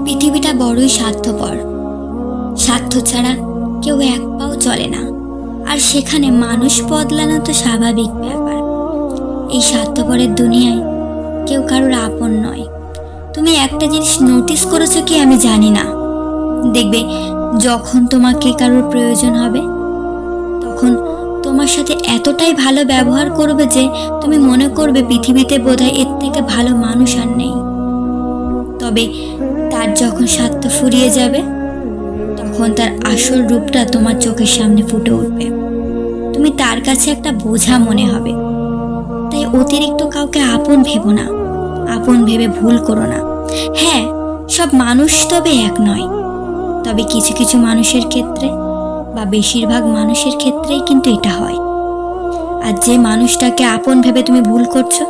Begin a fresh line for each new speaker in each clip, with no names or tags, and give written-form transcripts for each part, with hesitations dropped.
পৃথিবীটা বড়ই স্বার্থপর। স্বার্থ ছাড়া কেউ এক পাও চলে না। আর সেখানে মানুষ বদলানো তো স্বাভাবিক ব্যাপার। এই স্বার্থপরের দুনিয়ায় কেউ কারোর আপন নয়। তুমি একটা জিনিস নোটিস করেছো কি আমি জানি না, দেখবে যখন তোমাকে কারোর প্রয়োজন হবে তখন তোমার সাথে এতটাই ভালো ব্যবহার করবে যে তুমি মনে করবে পৃথিবীতে বোধহয় এর থেকে ভালো মানুষ আর নেই। তবে তার যখন স্বার্থ ফুরিয়ে যাবে তখন তার আসল রূপটা তোমার চোখের সামনে ফুটে উঠবে। তুমি তার কাছে একটা বোঝা মনে হবে। তাই অতিরিক্ত কাউকে আপন ভেবো না, আপন ভেবে ভুল করো না। হ্যাঁ, সব মানুষ তবে এক নয়, তবে কিছু কিছু মানুষের ক্ষেত্রে বা বেশিরভাগ মানুষের ক্ষেত্রেই কিন্তু এটা হয়। আর যে মানুষটাকে আপন ভেবে তুমি ভুল করছো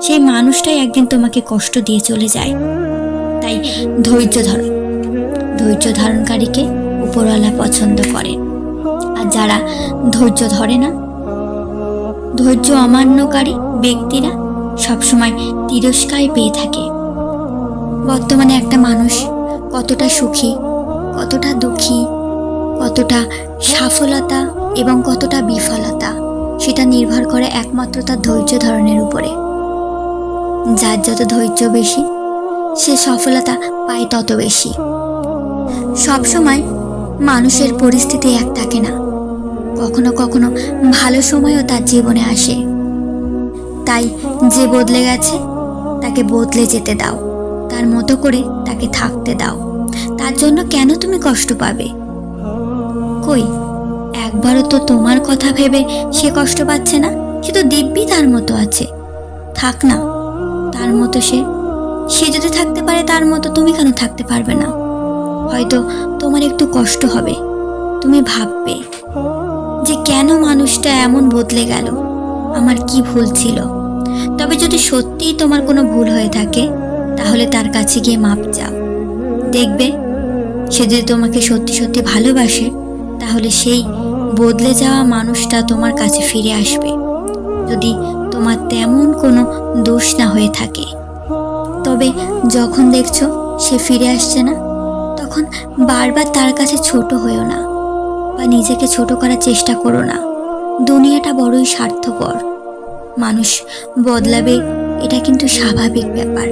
সেই মানুষটাই একদিন তোমাকে কষ্ট দিয়ে চলে যায়। তাই ধৈর্য ধরো। ধৈর্য ধারণকারীকে উপরওয়ালা পছন্দ করেন। আর যারা ধৈর্য ধরে না, ধৈর্য অমান্যকারী ব্যক্তিরা সবসময় তিরস্কার পেয়ে থাকে। বর্তমানে একটা মানুষ কতটা সুখী, কতটা দুঃখী, কতটা সফলতা এবং কতটা বিফলতা সেটা নির্ভর করে একমাত্র তার ধৈর্য ধারণের উপরে। যার যত ধৈর্য বেশি সে সফলতা পায় তত বেশি। সবসময় মানুষের পরিস্থিতি এক থাকে না, কখনো কখনো ভালো সময়ও তার জীবনে আসে। তাই যে বদলে গেছে তাকে বদলে যেতে দাও, তার মতো করে তাকে থাকতে দাও। তার জন্য কেন তুমি কষ্ট পাবে? কই একবারও তো তোমার কথা ভেবে সে কষ্ট পাচ্ছে না। সে তো দিব্যি তার মতো আছে, থাক না তার মতো। সে যদি থাকতে পারে তার মতো, তুমি কেন থাকতে পারবে না? হয়তো তোমার একটু কষ্ট হবে, তুমি ভাববে যে কেন মানুষটা এমন বদলে গেল, আমার কি ভুল ছিল। তবে যদি সত্যিই তোমার কোনো ভুল হয়ে থাকে তাহলে তার কাছে গিয়ে মাপ চাও। দেখবে সে যদি তোমাকে সত্যি সত্যি ভালোবাসে তাহলে সেই বদলে যাওয়া মানুষটা তোমার কাছে ফিরে আসবে, যদি তোমার তেমন কোনো দোষ না হয়ে থাকে। তবে যখন দেখছো সে ফিরে আসছে না তখন বারবার তার কাছে ছোট হয়েও না বা নিজেকে ছোট করার চেষ্টা করো না। দুনিয়াটা বড়ই স্বার্থপর। মানুষ বদলাবে এটা কিন্তু স্বাভাবিক ব্যাপার।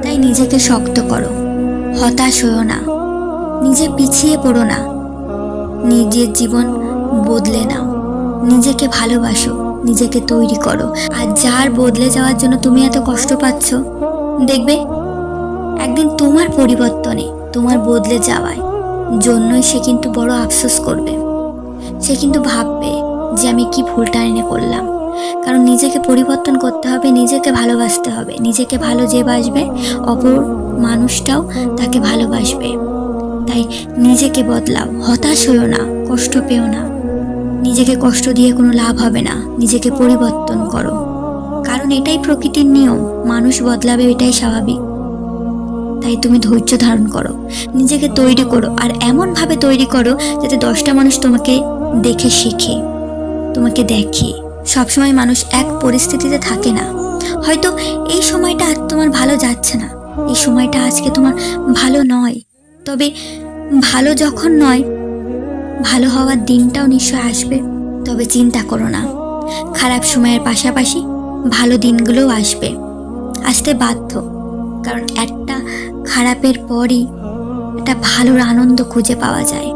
তাই নিজেকে শক্ত করো, হতাশ হয়েও না, নিজে পিছিয়ে পড়ো না। নিজের জীবন বদলে নাও, নিজেকে ভালোবাসো, নিজেকে তৈরি করো। আর যার বদলে যাওয়ার জন্য তুমি এত কষ্ট পাচ্ছ, দেখবে একদিন তোমার পরিবর্তনে, তোমার বদলে যাওয়ায় জন্যই সে কিন্তু বড় আফসোস করবে। সে কিন্তু ভাববে যে আমি কি ভুলটা এনে করলাম। কারণ নিজেকে পরিবর্তন করতে হবে, নিজেকে ভালোবাসতে হবে। নিজেকে ভালো যে বাসবে অপর মানুষটাও তাকে ভালোবাসবে। তাই নিজেকে বদলাও, হতাশ হয়েও না, কষ্ট পেও না। নিজেকে কষ্ট দিয়ে কোনো লাভ হবে না, নিজেকে পরিবর্তন করো। কারণ এটাই প্রকৃতির নিয়ম, মানুষ বদলাবে, এটাই স্বাভাবিক। তাই তুমি ধৈর্য ধারণ করো, নিজেকে তৈরি করো। আর এমনভাবে তৈরি করো যাতে 10টা মানুষ তোমাকে দেখে শেখে, তোমাকে দেখে। সবসময় মানুষ এক পরিস্থিতিতে থাকে না। হয়তো এই সময়টা আজ তোমার ভালো যাচ্ছে না, এই সময়টা আজকে তোমার ভালো নয়। তবে ভালো যখন নয়, ভালো হওয়ার দিনটাও নিশ্চয় আসবে। তবে চিন্তা করো না, খারাপ সময়ের পাশাপাশি ভালো দিনগুলোও আসবে, আসতে বাধ্য। কারণ একটা খারাপের পরই একটা ভালোর আনন্দ খুঁজে পাওয়া যায়।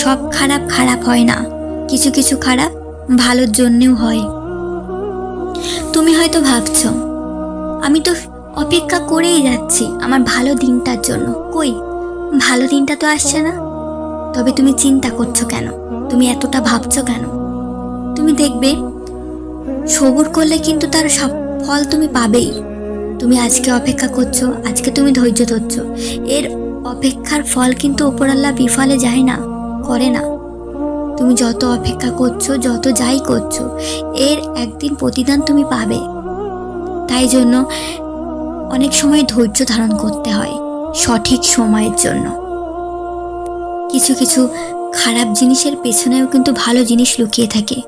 সব খারাপ খারাপ হয় না, কিছু কিছু খারাপ ভালোর জন্যেও হয়। তুমি হয়তো ভাবছো আমি তো অপেক্ষা করেই যাচ্ছি আমার ভালো দিনটার জন্য, কই ভালো দিনটা তো আসছে না। তবে তুমি চিন্তা করছো কেন? তুমি এতটা ভাবছো কেন? তুমি দেখবে সবুর করলে কিন্তু তার সব ফল তুমি পাবেই। তুমি আজকে অপেক্ষা করছো, আজকে তুমি ধৈর্য ধরছো, এর অপেক্ষার ফল কিন্তু উপরওয়ালা বিফলে যায় না, করে না। তুমি যত অপেক্ষা করছো, যত যাই করছো, এর একদিন প্রতিদান তুমি পাবে। তাই জন্য অনেক সময় ধৈর্য ধারণ করতে হয় সঠিক সময়ের জন্য। কিছু কিছু খারাপ জিনিসের পেছনেও কিন্তু ভালো জিনিস লুকিয়ে থাকে।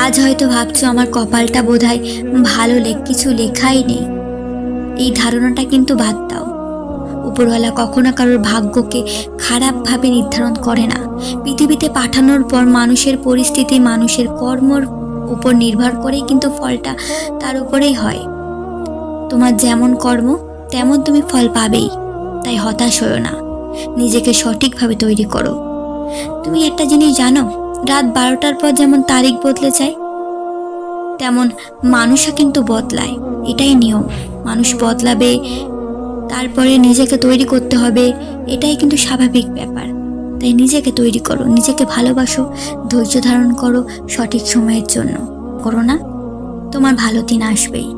আজ হয়তো ভাবছো আমার কপালটা বোধহয় ভালো কিছু লেখাই নেই। এই ধারণাটা কিন্তু বাদ দাও। উপরওয়ালা কখনো কারোর ভাগ্যকে খারাপভাবে নির্ধারণ করে না। পৃথিবীতে পাঠানোর পর মানুষের পরিস্থিতি, মানুষের কর্মর উপর নির্ভর করেই কিন্তু ফলটা তার উপরেই হয়। তোমার যেমন কর্ম তেমন তুমি ফল পাবেই। তাই হতাশ হও না, নিজেকে সঠিকভাবে তৈরি করো। তুমি একটা জিনিস জানো, রাত 12টার পর যেমন তারিখ বদলে যায়, তেমন মানুষও কিন্তু বদলায়। এটাই নিয়ম। মানুষ বদলাবে, তারপরে নিজেকে তৈরি করতে হবে, এটাই কিন্তু স্বাভাবিক ব্যাপার। তাই নিজেকে তৈরি করো, নিজেকে ভালোবাসো, ধৈর্য ধারণ করো সঠিক সময়ের জন্য। করো না, তোমার ভালো দিন আসবেই।